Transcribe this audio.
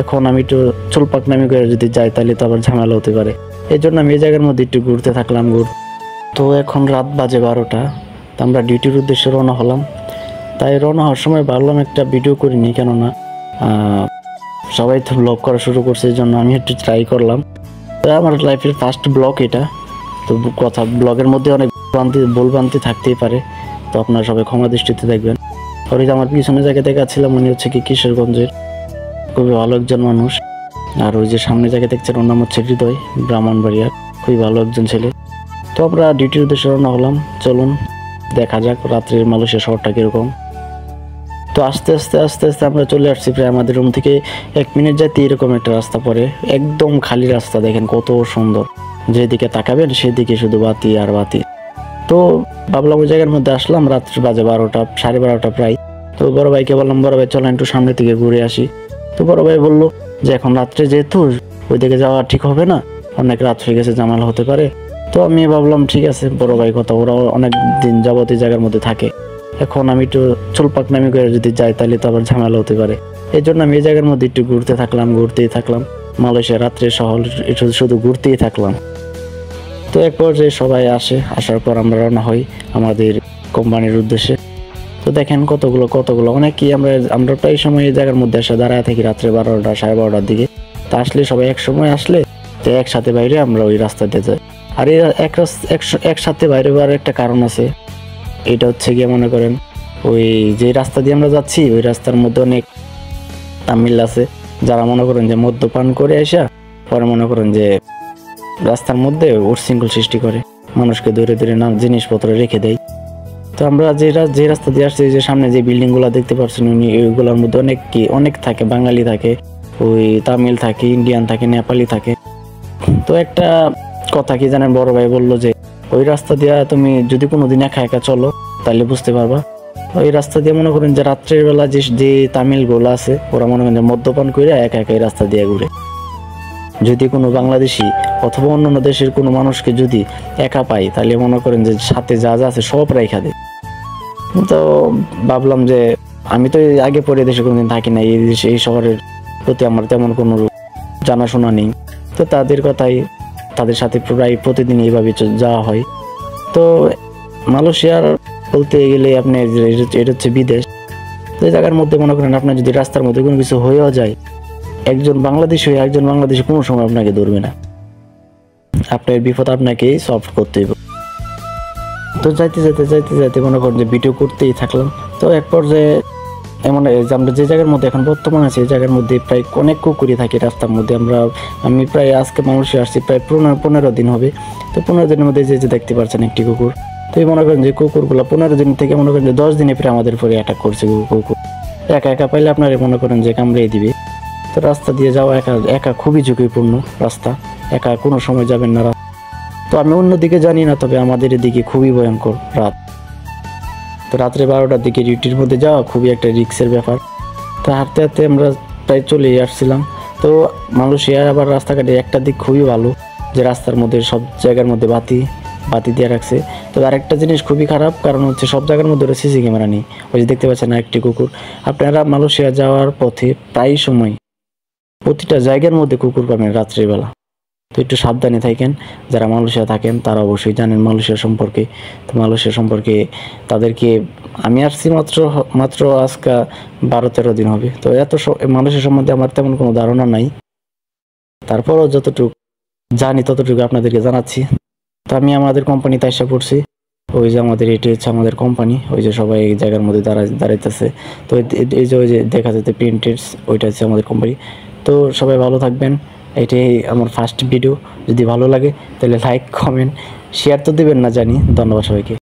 এখন আমি একটু চুলপাকনামি করে যদি যাই তাহলে তো আবার ঝামেলা হতে পারে। এই জন্য আমি এই জায়গার মধ্যে একটু ঘুরতে থাকলাম। তো এখন রাত বাজে 12টা। তো আমরা ডিউটির উদ্দেশ্যে রওনা হলাম। তাই রওনা হওয়ার সময় ভাবলাম একটা ভিডিও করিনি, কেননা সবাই তো ব্লগ করা শুরু করছে, এই জন্য আমি একটু ট্রাই করলাম। তো আমার লাইফের ফার্স্ট ব্লগ এটা। তো ব্লগের মধ্যে অনেক ভুলভ্রান্তি থাকতেই পারে, তো আপনারা সবাই ক্ষমা দৃষ্টিতে দেখবেন। আর ওই যে আমার পিছনে জায়গা দেখাচ্ছিলাম উনি হচ্ছে কি কিশোরগঞ্জের, খুবই ভালো একজন মানুষ। আর ওই যে সামনে জায়গা দেখছেন ওর নাম হচ্ছে হৃদয়, ব্রাহ্মণবাড়িয়ার, খুবই ভালো একজন ছেলে। তো আমরা ডিউটির উদ্দেশ্যে রওনা হলাম। চলুন দেখা যাক রাত্রির মালয়েশিয়া শহরটা কীরকম। তো আস্তে আস্তে আমরা চলে আসছি প্রায় আমাদের রুম থেকে 1 মিনিট যাইতে এরকম একটা রাস্তা পড়ে, একদম খালি রাস্তা। দেখেন কত সুন্দর, যেদিকে তাকাবেন সেদিকে শুধু বাতি আর বাতি। তো ভাবলাম ওই জায়গার মধ্যে আসলাম। রাত্রি বাজে 12টা, 12:30 প্রায়। তো বড় ভাইকে বললাম, বড় ভাই চলেন একটু সামনে থেকে ঘুরে আসি। তো বড় ভাই বললো যে এখন রাত্রে যেহেতু ওই দিকে যাওয়া ঠিক হবে না, অনেক রাত হয়ে গেছে, ঝামেলা হতে পারে। তো আমি ভাবলাম ঠিক আছে, বড় ভাই কথা, ওরা অনেক দিন যাবত এই জায়গার মধ্যে থাকে, এখন আমি একটু চুলপাকনামি করে যদি যাই তাহলে তো আবার ঝামেলা হতে পারে। এই জন্য আমি এই জায়গার মধ্যে একটু ঘুরতেই থাকলাম। মালয়েশিয়া রাত্রের শহর শুধু ঘুরতেই থাকলাম। তো এক পর্যায়ে সবাই আসার পর আমরা রওনা হই আমাদের কোম্পানির উদ্দেশ্যে। তো দেখেন কতগুলো অনেকই আমরা প্রায় সময় এই জায়গার মধ্যে এসে দাঁড়ায় থাকি রাত্রে 12টা 12:30 দিকে। তা আসলে সবাই এক সময় আসলে তো একসাথে বাইরে আমরা ওই রাস্তাতে যাই। আর এই একসাথে বাইরে যাওয়ার একটা কারণ আছে। এটা হচ্ছে গিয়ে মনে করেন ওই যে রাস্তা দিয়ে আমরা যাচ্ছি ওই রাস্তার মধ্যে অনেক তামিল আছে, যারা মনে করেন যে মদ্যপান করে আসা পরে মনে করেন যে রাস্তার মধ্যে উচ্ছৃঙ্খল সৃষ্টি করে, মানুষকে ধরে জিনিসপত্র রেখে দেয়। তো আমরা যে রাস্তা দিয়ে আসছি, যে সামনে যে বিল্ডিংগুলো দেখতে পাচ্ছেন ওইগুলোর মধ্যে অনেক থাকে, বাঙালি থাকে, ওই তামিল থাকে, ইন্ডিয়ান থাকে, নেপালি থাকে। তো একটা কথা কি জানেন, বড় ভাই বললো যে ওই রাস্তা দিয়ে তুমি যদি কোনোদিন একা চলো তাহলে বুঝতে পারবা। ওই রাস্তা দিয়ে মনে করেন যে রাত্রের বেলা যে তামিল গুলো আছে ওরা মনে করেন যে মদ্যপান করে একা এই রাস্তা দিয়ে ঘুরে। যদি কোনো বাংলাদেশি অথবা অন্যান্য দেশের কোনো মানুষকে যদি একা পাই তাহলে মনে করেন যে সাথে যা আছে সব রাইখা দেয়। তো ভাবলাম যে আমি তো আগে পরে দেশে কোনোদিন থাকি না, এই শহরের প্রতি আমার তেমন কোনো জানাশোনা নেই। তো তাদের সাথে প্রায় প্রতিদিন এইভাবে যাওয়া হয়। তো মালয়েশিয়ার বলতে গেলে আপনি এটা হচ্ছে বিদেশ। তো এই জায়গার মধ্যে মনে করেন আপনার যদি রাস্তার মধ্যে কোনো কিছু হয়েও যায়, একজন বাংলাদেশি কোনো সময় আপনাকে ধরবে না, আপনার বিপদ আপনাকেই সলভ করতে হবে। তো যাইতে মনে করেন যে ভিডিও করতেই থাকলাম। তো এক পর্যায়ে এমন আমরা যে জায়গার মধ্যে এখন বর্তমান আছে এই জায়গার মধ্যে প্রায় অনেক কুকুরই থাকে রাস্তার মধ্যে। আমি প্রায় আজকে মানুষে আসছি প্রায় 15 দিন হবে। তো 15 দিনের মধ্যে যে দেখতে পাচ্ছেন একটি কুকুর। তো এই মনে করেন যে কুকুরগুলো 15 দিন থেকে মনে করেন যে 10 দিনে প্রায় আমাদের উপরে অ্যাটাক করছে কুকুর। একা পাইলে আপনারা মনে করেন যে কামড়িয়ে দিবে। তো রাস্তা দিয়ে যাওয়া একা খুবই ঝুঁকিপূর্ণ রাস্তা, একা কোনো সময় যাবেন না। তো আমি অন্যদিকে জানি না, তবে আমাদের এদিকে খুবই ভয়ঙ্কর রাত। তো রাত্রে 12টার দিকে ডিউটির মধ্যে যাওয়া খুবই একটা রিস্কের ব্যাপার। তো হাঁটতে আমরা প্রায় চলে আসছিলাম। তো মালয়েশিয়া আবার রাস্তাঘাটে একটা দিক খুবই ভালো যে রাস্তার মধ্যে সব জায়গার মধ্যে বাতি দিয়ে রাখছে। তো আরেকটা জিনিস খুবই খারাপ, কারণ হচ্ছে সব জায়গার মধ্যে ওরা সিসি ক্যামেরা নেই। ওই যে দেখতে পাচ্ছেন না একটি কুকুর। আপনারা মালয়েশিয়া যাওয়ার পথে প্রায় সময় প্রতিটা জায়গার মধ্যে কুকুর পাবেন রাত্রিবেলা। তো একটু সাবধানে থাকেন। যারা মালয়েশিয়া থাকেন তারা অবশ্যই জানেন মালয়েশিয়া সম্পর্কে। তো মালয়েশিয়া সম্পর্কে তাদেরকে আমি আসছি মাত্র আজকে 12-13 দিন হবে। তো মালয়েশিয়া সম্বন্ধে আমার তেমন কোনো ধারণা নাই, তারপরও যতটুকু জানি ততটুকু আপনাদেরকে জানাচ্ছি। তো আমি আমাদের কোম্পানিতে এসে পড়ছি। ওই যে এটি হচ্ছে আমাদের কোম্পানি। ওই যে সবাই এই জায়গার মধ্যে দাঁড়াইতেছে। তো এই যে দেখা যাচ্ছে প্রিন্টেডস, ওইটা হচ্ছে আমাদের কোম্পানি। তো সবাই ভালো থাকবেন। এটাই আমার ফার্স্ট ভিডিও। যদি ভালো লাগে তাহলে লাইক, কমেন্ট, শেয়ার তো দিবেন না জানি। ধন্যবাদ সবাইকে।